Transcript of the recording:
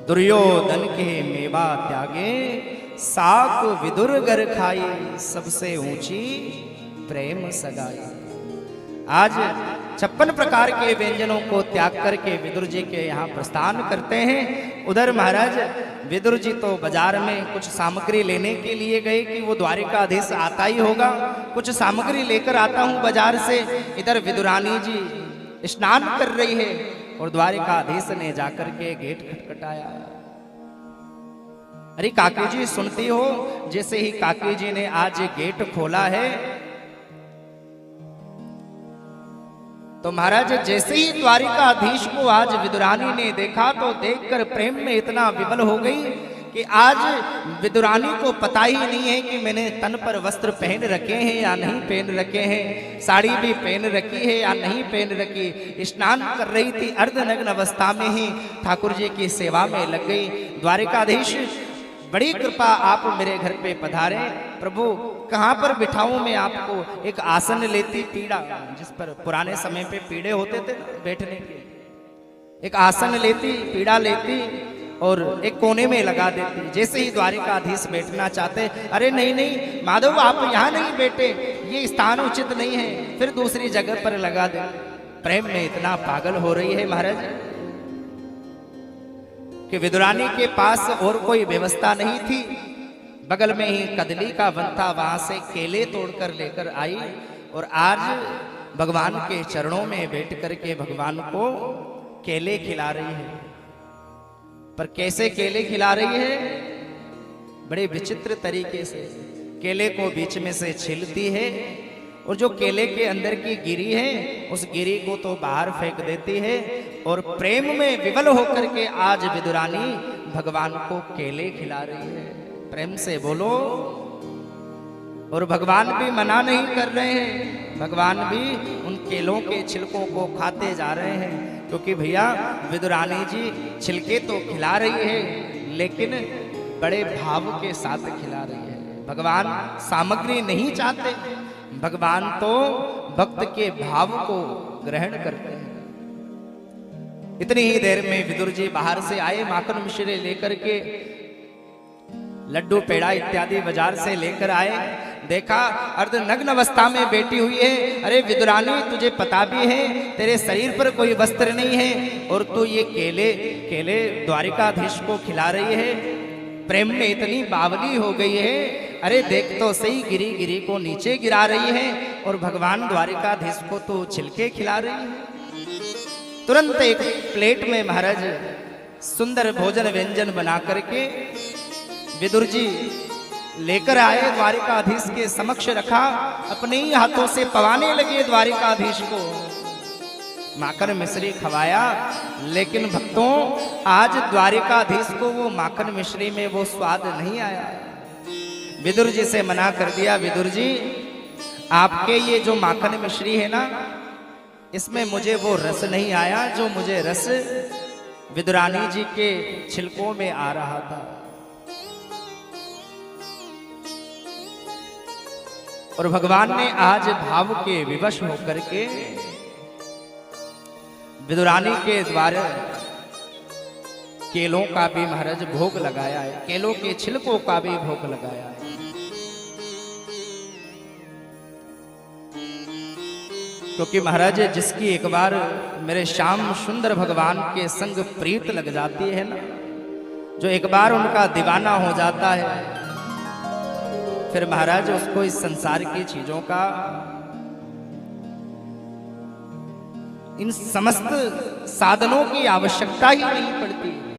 दुर्योधन के मेवा त्यागे, साक विदुर गर खाई, सबसे ऊंची प्रेम सगाई। आज 56 प्रकार के व्यंजनों को त्याग करके विदुर जी के यहाँ प्रस्थान करते हैं। उधर महाराज विदुर जी तो बाजार में कुछ सामग्री लेने के लिए गए कि वो द्वारिकाधीश आता ही होगा, कुछ सामग्री लेकर आता हूं बाजार से। इधर विदुरानी जी स्नान कर रही है और द्वारिकाधीश ने जाकर के गेट खटखटाया। अरे काकी जी सुनती हो? जैसे ही काकी जी ने आज गेट खोला है तो महाराज जैसे ही द्वारिकाधीश को आज विदुरानी ने देखा तो देखकर प्रेम में इतना विवल हो गई कि आज विदुरानी को पता ही नहीं है कि मैंने तन पर वस्त्र पहन रखे हैं या नहीं पहन रखे हैं, साड़ी भी पहन रखी है या नहीं पहन रखी। स्नान कर रही थी, अर्धनग्न अवस्था में ही ठाकुर जी की सेवा में लग गई। द्वारिकाधीश बड़ी कृपा, आप मेरे घर पे पधारे। प्रभु कहाँ पर बिठाऊं मैं आपको? एक आसन लेती पीड़ा, जिस पर पुराने समय पे पीड़े होते थे बैठने के, एक आसन लेती, पीड़ा लेती और एक कोने में लगा देती। जैसे ही द्वारिकाधीश बैठना चाहते, अरे नहीं नहीं माधव आप यहाँ नहीं बैठे, ये स्थान उचित नहीं है, फिर दूसरी जगह पर लगा दे। प्रेम में इतना पागल हो रही है महाराज कि विदुरानी के पास और कोई व्यवस्था नहीं थी। बगल में ही कदली का वन था, वहां से केले तोड़कर लेकर आई और आज भगवान के चरणों में बैठ करके भगवान को केले खिला रही है। पर कैसे केले खिला रही है? बड़े विचित्र तरीके से केले को बीच में से छीलती है और जो केले के अंदर की गिरी है उस गिरी को तो बाहर फेंक देती है और प्रेम में विवल होकर के आज विदुरानी भगवान को केले खिला रही है। प्रेम से बोलो। और भगवान भी मना नहीं कर रहे हैं, भगवान भी उन केलों के छिलकों को खाते जा रहे हैं, क्योंकि भैया विदुरानी जी छिलके तो खिला रही है लेकिन बड़े भाव के साथ खिला रही है। भगवान सामग्री नहीं चाहते, भगवान तो भक्त के भाव को ग्रहण करते हैं। इतनी ही देर में विदुर जी बाहर से आए, माखन मिश्री लेकर के, लड्डू पेड़ा इत्यादि बाजार से लेकर आए। देखा अर्धनग्न अवस्था में बैठी हुई है। अरे विदुरानी तुझे पता भी है तेरे शरीर पर कोई वस्त्र नहीं है और तू ये केले द्वारिकाधीश को खिला रही है। प्रेम में इतनी बावली हो गई है। अरे देख तो सही, गिरी गिरी को नीचे गिरा रही है और भगवान द्वारिकाधीश को तो छिलके खिला रही है। तुरंत एक प्लेट में महाराज सुंदर भोजन व्यंजन बना करके विदुर जी लेकर आए, द्वारिकाधीश के समक्ष रखा, अपने ही हाथों से पवाने लगे द्वारिकाधीश को। माखन मिश्री खवाया, लेकिन भक्तों आज द्वारिकाधीश को वो माखन मिश्री में वो स्वाद नहीं आया। विदुर जी से मना कर दिया, विदुर जी आपके ये जो माखन मिश्री है ना, इसमें मुझे वो रस नहीं आया जो मुझे रस विदुरानी जी के छिलकों में आ रहा था। और भगवान ने आज भाव के विवश होकर के विदुरानी के द्वारा केलों का भी महाराज भोग लगाया है, केलों के छिलकों का भी भोग लगाया है। क्योंकि महाराज जिसकी एक बार मेरे श्याम सुंदर भगवान के संग प्रीत लग जाती है ना, जो एक बार उनका दीवाना हो जाता है, फिर महाराज उसको इस संसार की चीजों का, इन समस्त साधनों की आवश्यकता ही नहीं पड़ती।